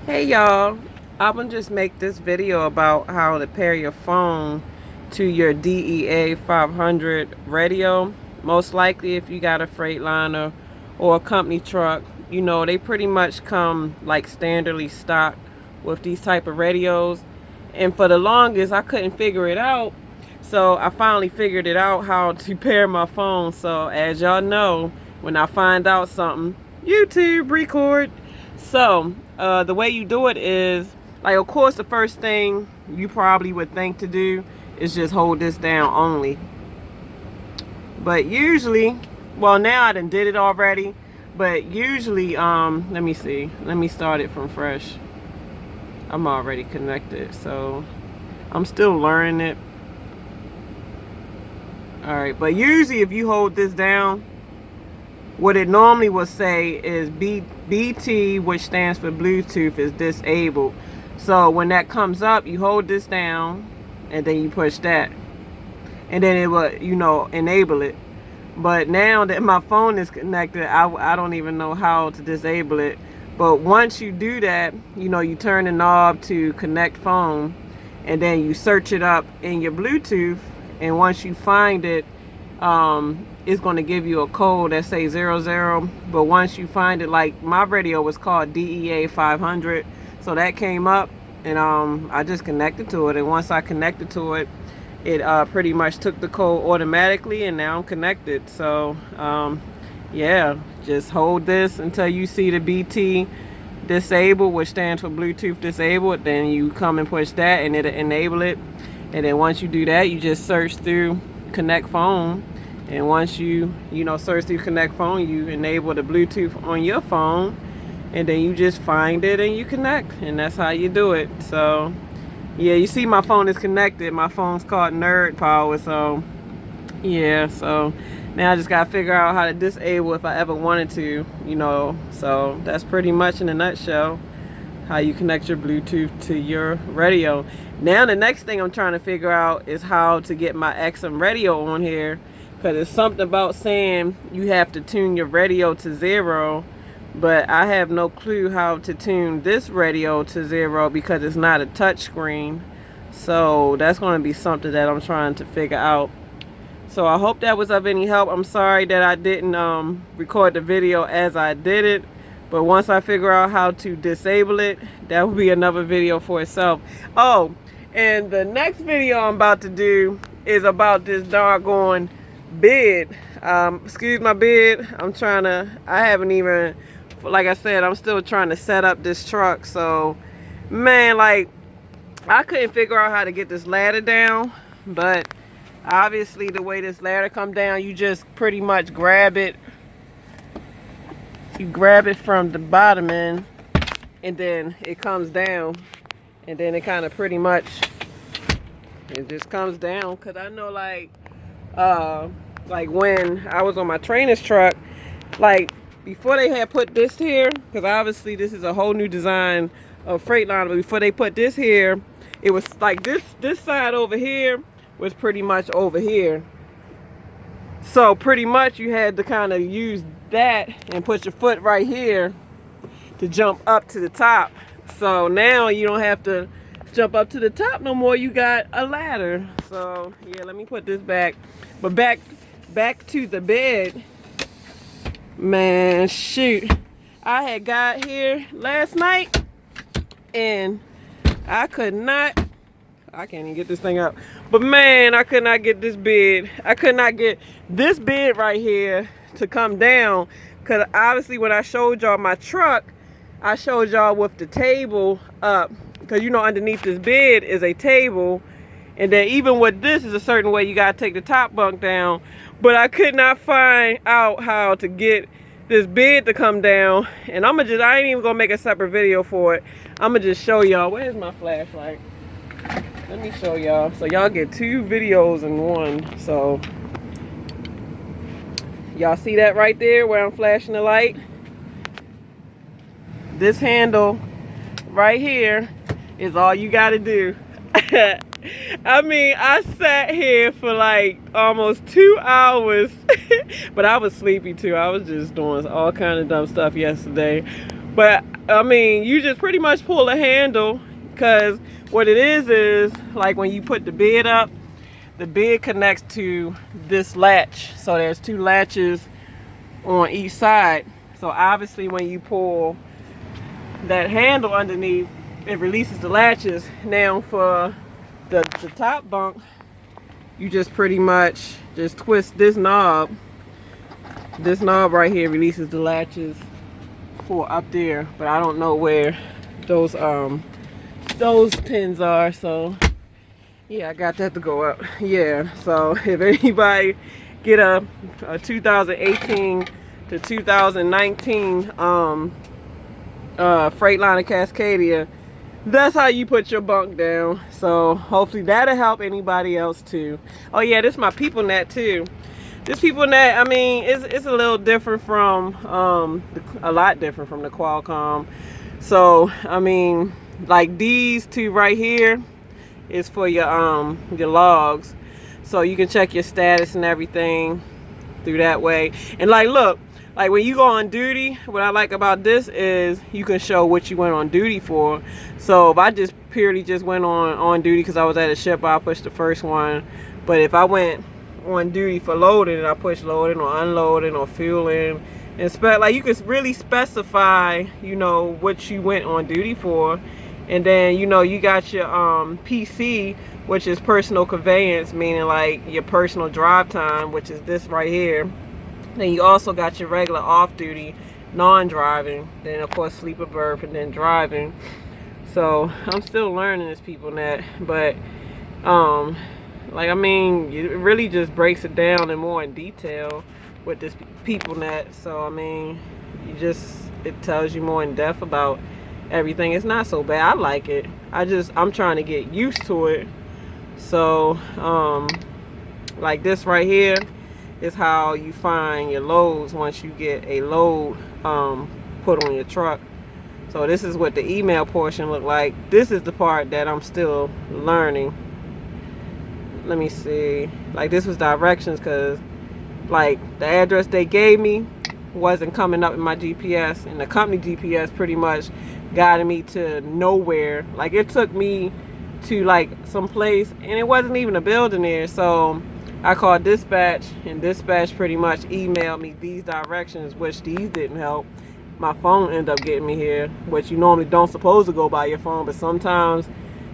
Hey y'all, I'm gonna just make this video about how to pair your phone to your Dea500 radio. Most likely if you got a Freightliner or a company truck, you know, they pretty much come like standardly stocked with these type of radios. And for the longest I couldn't figure it out. So I finally figured it out how to pair my phone. So as y'all know, when I find out something, YouTube record. So the way you do it is, like, of course, the first thing you probably would think to do is just hold this down only. But usually, well, now I done did it already, but usually, let me see. Let me start it from fresh. I'm already connected, so I'm still learning it. All right, but usually if you hold this down, what it normally will say is BT, which stands for Bluetooth, is disabled. So when that comes up, you hold this down and then you push that, and then it will, you know, enable it. But now that my phone is connected, I don't even know how to disable it. But once you do that, you know, you turn the knob to connect phone, and then you search it up in your Bluetooth, and once you find it, it's going to give you a code that says 00. But once you find it, like my radio was called Dea500, so that came up, and I just connected to it. And once I connected to it, it pretty much took the code automatically, and now I'm connected. So yeah, just hold this until you see the BT disabled, which stands for Bluetooth disabled. Then you come and push that and it'll enable it. And then once you do that, you just search through connect phone. And once you search through connect phone, you enable the Bluetooth on your phone, and then you just find it and you connect, and that's how you do it. So yeah, you see my phone is connected. My phone's called Nerd Power. So yeah, so now I just gotta figure out how to disable if I ever wanted to, you know. So that's pretty much in a nutshell how you connect your Bluetooth to your radio. Now the next thing I'm trying to figure out is how to get my XM radio on here, because it's something about saying you have to tune your radio to 0, but I have no clue how to tune this radio to 0 because it's not a touch screen. So that's going to be something that I'm trying to figure out. So I hope that was of any help. I'm sorry that I didn't record the video as I did it, but once I figure out how to disable it, that will be another video for itself. Oh, and the next video I'm about to do is about this doggone bed. Excuse my bed. I haven't even, like I said, I'm still trying to set up this truck. So man, like, I couldn't figure out how to get this ladder down, but obviously the way this ladder come down, you just pretty much grab it. You grab it from the bottom end, and then it comes down, and then it kind of pretty much, it just comes down. Cause I know, like when I was on my trainer's truck, like before they had put this here, because obviously this is a whole new design of Freightliner, but before they put this here, it was like this side over here was pretty much over here. So pretty much you had to kind of use that and put your foot right here to jump up to the top. So now you don't have to jump up to the top no more. You got a ladder. So yeah, let me put this back. But back to the bed. Man, shoot. I had got here last night and I can't even get this thing up. But man, I could not get this bed. I could not get this bed right here to come down. Because obviously when I showed y'all my truck, I showed y'all with the table up. Because you know underneath this bed is a table. And then even with this is a certain way you got to take the top bunk down. But I could not find out how to get this bed to come down. And I ain't even going to make a separate video for it. I'm going to just show y'all. Where's my flashlight? Let me show y'all. So y'all get 2 videos in one. So y'all see that right there where I'm flashing the light? This handle right here is all you got to do. I mean, I sat here for like almost 2 hours, but I was sleepy too. I was just doing all kind of dumb stuff yesterday. But I mean, you just pretty much pull the handle, because what it is like when you put the bed up, the bed connects to this latch. So there's 2 latches on each side. So obviously when you pull that handle underneath, it releases the latches. Now for the top bunk, you just pretty much just twist this knob. This knob right here releases the latches for up there, but I don't know where those pins are. So yeah, I got that to go up. Yeah, so if anybody get a 2018 to 2019 Freightliner Cascadia, that's how you put your bunk down. So hopefully that'll help anybody else too. Oh yeah, this is my Peoplenet too. This Peoplenet, I mean, it's a little different from a lot different from the Qualcomm. So I mean, like these 2 right here is for your logs, so you can check your status and everything through that way. And like, look, like when you go on duty, what I like about this is you can show what you went on duty for. So if I just purely just went on duty because I was at a ship, I'll push the first one. But if I went on duty for loading, and I push loading or unloading or fueling, and like you can really specify, you know, what you went on duty for. And then, you know, you got your PC, which is personal conveyance, meaning like your personal drive time, which is this right here. Then you also got your regular off-duty, non-driving. Then of course sleeper berth, and then driving. So I'm still learning this Peoplenet, but like, I mean, it really just breaks it down and more in detail with this Peoplenet. So I mean, it tells you more in depth about everything. It's not so bad. I like it. I'm trying to get used to it. So like this right here is how you find your loads once you get a load put on your truck. So this is what the email portion look like. This is the part that I'm still learning. Let me see. Like, this was directions, because like the address they gave me wasn't coming up in my GPS, and the company GPS pretty much guided me to nowhere. Like, it took me to like some place, and it wasn't even a building there. So I called dispatch, and dispatch pretty much emailed me these directions, which these didn't help. My phone ended up getting me here, which you normally don't supposed to go by your phone, but sometimes,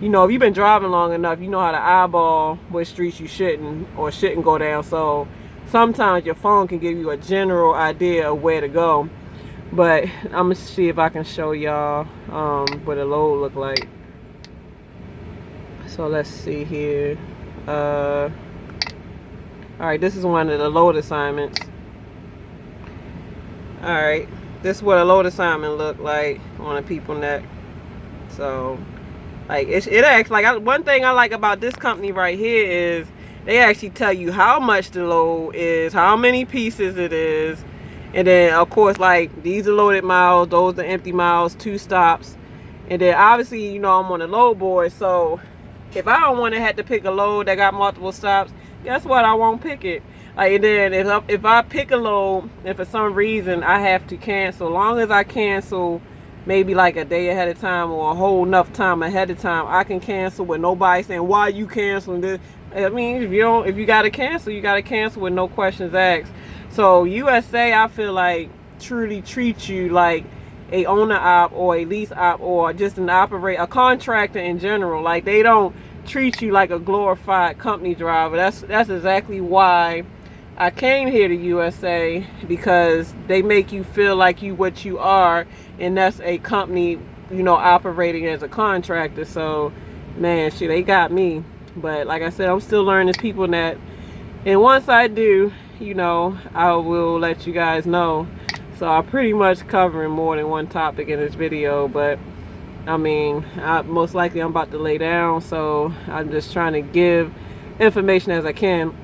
you know, if you've been driving long enough, you know how to eyeball what streets you shouldn't go down. So sometimes your phone can give you a general idea of where to go. But I'm gonna see if I can show y'all what a load look like. So let's see here. All right, this is one of the load assignments. All right, this is what a load assignment look like on a Peoplenet. So like it acts like, one thing I like about this company right here is they actually tell you how much the load is, how many pieces it is, and then of course, like, these are loaded miles, those are empty miles, 2 stops. And then obviously, you know, I'm on the load board, so if I don't want to have to pick a load that got multiple stops, guess what? I won't pick it. Like, and then if I pick a load and for some reason I have to cancel, long as I cancel maybe like a day ahead of time or a whole enough time ahead of time, I can cancel with nobody saying, why you canceling this? I mean, if you gotta cancel, you gotta cancel with no questions asked. So USA, I feel like, truly treats you like a owner op or a lease op or just an operator, a contractor in general. Like, they don't treat you like a glorified company driver. That's exactly why I came here to USA, because they make you feel like what you are, and that's a company, you know, operating as a contractor. So man, shit, they got me. But like I said, I'm still learning Peoplenet, and once I do, you know, I will let you guys know. So I'm pretty much covering more than one topic in this video, but I mean, most likely I'm about to lay down, so I'm just trying to give information as I can.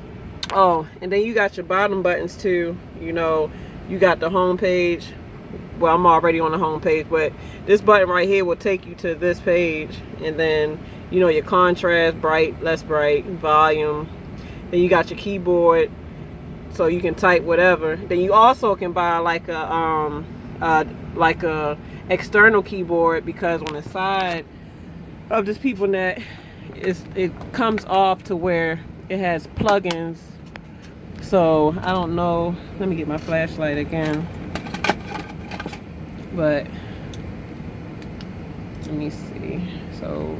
Oh, and then you got your bottom buttons too. You know, you got the home page. Well, I'm already on the home page, but this button right here will take you to this page. And then, you know, your contrast, bright, less bright, volume. Then you got your keyboard, so you can type whatever. Then you also can buy like a external keyboard, because on the side of this Peoplenet, it comes off to where it has plugins. So I don't know. Let me get my flashlight again. But let me see. So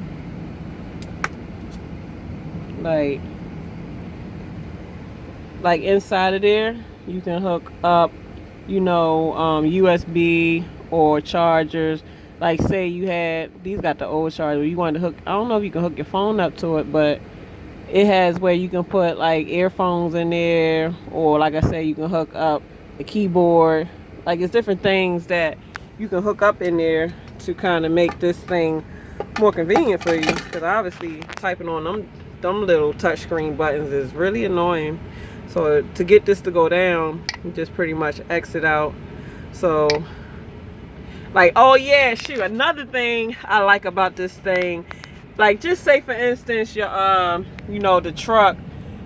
like inside of there, you can hook up, you know, USB or chargers. Like say you had, these got the old charger, you wanted to hook, I don't know if you can hook your phone up to it, but it has where you can put like earphones in there, or like I said, you can hook up the keyboard. Like it's different things that you can hook up in there to kind of make this thing more convenient for you, because obviously typing on them little touchscreen buttons is really annoying. So to get this to go down, you just pretty much exit out. So like, oh yeah, shoot, another thing I like about this thing, like just say for instance your you know, the truck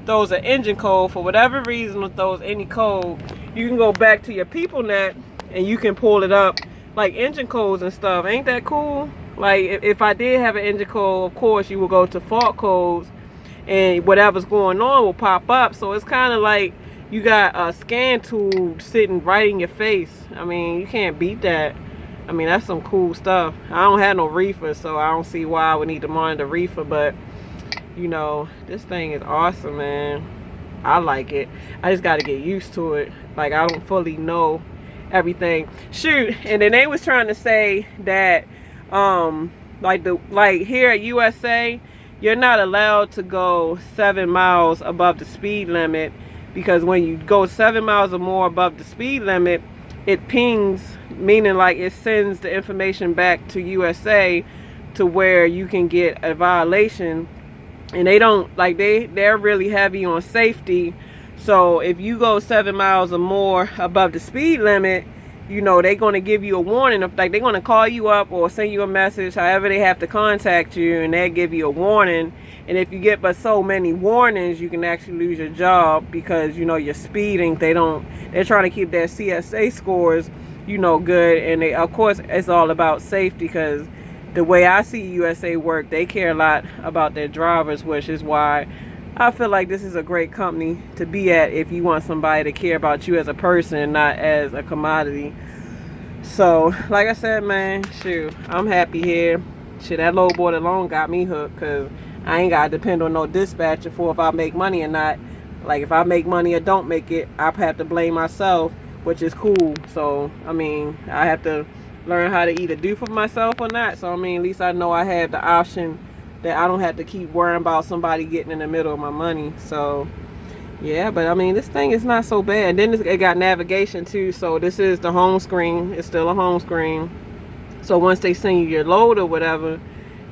throws an engine code for whatever reason, or throws any code, you can go back to your Peoplenet and you can pull it up, like engine codes and stuff. Ain't that cool? Like if I did have an engine code, of course you will go to fault codes and whatever's going on will pop up. So it's kind of like you got a scan tool sitting right in your face. I mean, you can't beat that. I mean, that's some cool stuff. I don't have no reefer, so I don't see why I would need to monitor reefer, but you know, this thing is awesome, man. I like it. I just got to get used to it. Like, I don't fully know everything. Shoot, and then they was trying to say that like here at USA, you're not allowed to go 7 miles above the speed limit, because when you go 7 miles or more above the speed limit, it pings, meaning like it sends the information back to USA to where you can get a violation. And they don't, like, they're really heavy on safety. So if you go 7 miles or more above the speed limit, you know, they're going to give you a warning. Of, like, they're going to call you up or send you a message, however they have to contact you, and they'll give you a warning. And if you get but so many warnings, you can actually lose your job, because, you know, you're speeding. They're trying to keep their CSA scores, you know, good. And they, of course, it's all about safety, because the way I see USA work, they care a lot about their drivers, which is why I feel like this is a great company to be at if you want somebody to care about you as a person and not as a commodity. So, like I said, man, shoot, I'm happy here. Shit, that low board alone got me hooked, because I ain't got to depend on no dispatcher for if I make money or not. Like, if I make money or don't make it, I have to blame myself, which is cool. So, I mean, I have to learn how to either do for myself or not. So, I mean, at least I know I have the option that I don't have to keep worrying about somebody getting in the middle of my money. So, yeah, but I mean, this thing is not so bad. And then it got navigation too. So this is the home screen. It's still a home screen. So once they send you your load or whatever,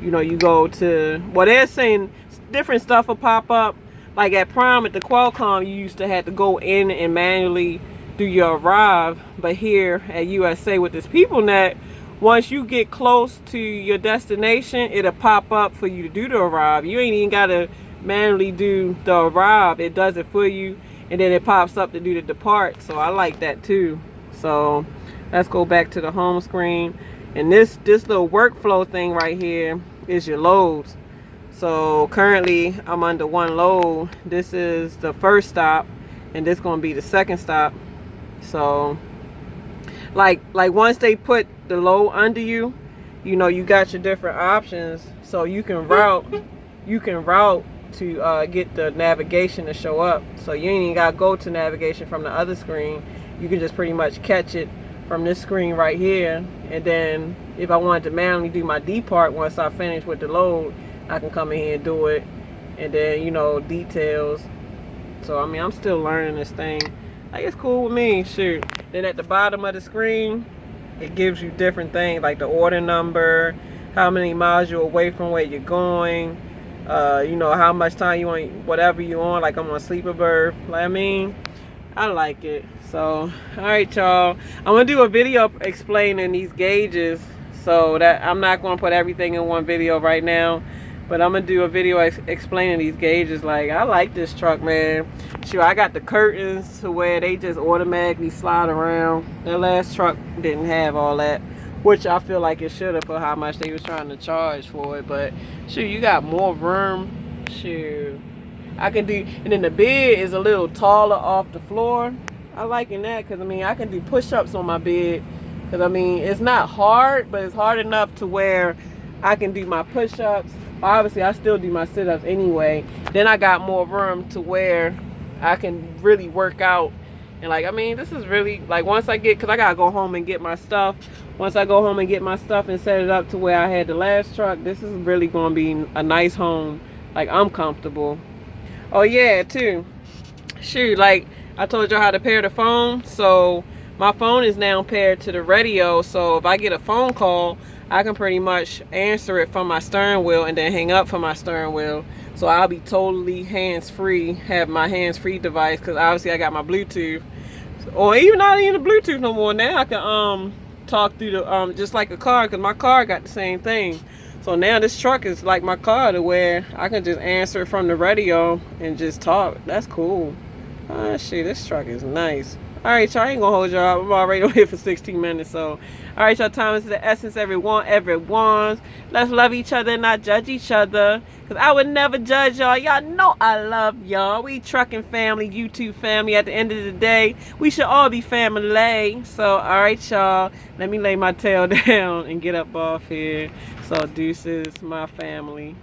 you know, you go to, well, they're saying different stuff will pop up. Like at Prime, at the Qualcomm, you used to have to go in and manually do your arrive. But here at USA with this Peoplenet, once you get close to your destination, it'll pop up for you to do the arrive. You ain't even got to manually do the arrive. It does it for you, and then it pops up to do the depart. So I like that too. So let's go back to the home screen. And this little workflow thing right here is your loads. So currently I'm under one load. This is the first stop, and this gonna be the second stop. So like once they put the load under you, you know, you got your different options. So you can route to get the navigation to show up. So you ain't even gotta go to navigation from the other screen. You can just pretty much catch it from this screen right here. And then if I wanted to manually do my depart once I finish with the load, I can come in here and do it. And then, you know, details. So I mean, I'm still learning this thing. Like, it's cool with me. Shoot. Then at the bottom of the screen, it gives you different things, like the order number, how many miles you're away from where you're going, you know, how much time you want, whatever you on. Like, I'm on sleeper berth. Like, I mean, I like it. So, all right, y'all, I'm gonna do a video explaining these gauges. So that I'm not gonna put everything in one video right now, but I'm gonna do a video explaining these gauges. Like, I like this truck, man. Sure, I got the curtains to where they just automatically slide around. The last truck didn't have all that, which I feel like it should have for how much they was trying to charge for it. But shoot, you got more room. Shoot, I can do, and then the bed is a little taller off the floor. I liking that because I mean I can do push-ups on my bed, because I mean it's not hard, but it's hard enough to where I can do my push-ups. Obviously I still do my sit-ups anyway. Then I got more room to where I can really work out. And like, I mean, this is really like, once I get, because I gotta go home and get my stuff. Once I go home and get my stuff and set it up to where I had the last truck, this is really gonna be a nice home. Like, I'm comfortable. Oh yeah, too, shoot, like I told y'all how to pair the phone. So my phone is now paired to the radio, so if I get a phone call, I can pretty much answer it from my steering wheel and then hang up from my steering wheel. So I'll be totally hands-free, have my hands-free device, because obviously I got my Bluetooth. Or even not even the Bluetooth no more. Now I can talk through the just like a car, because my car got the same thing. So now this truck is like my car, to where I can just answer it from the radio and just talk. That's cool. Oh shit, this truck is nice. Alright, y'all, I ain't gonna hold y'all. I'm already on here for 16 minutes, so alright, y'all, time is the essence, everyone. Let's love each other and not judge each other, because I would never judge y'all. Y'all know I love y'all. We trucking family, YouTube family. At the end of the day, we should all be family. So alright, y'all, let me lay my tail down and get up off here. So deuces, my family.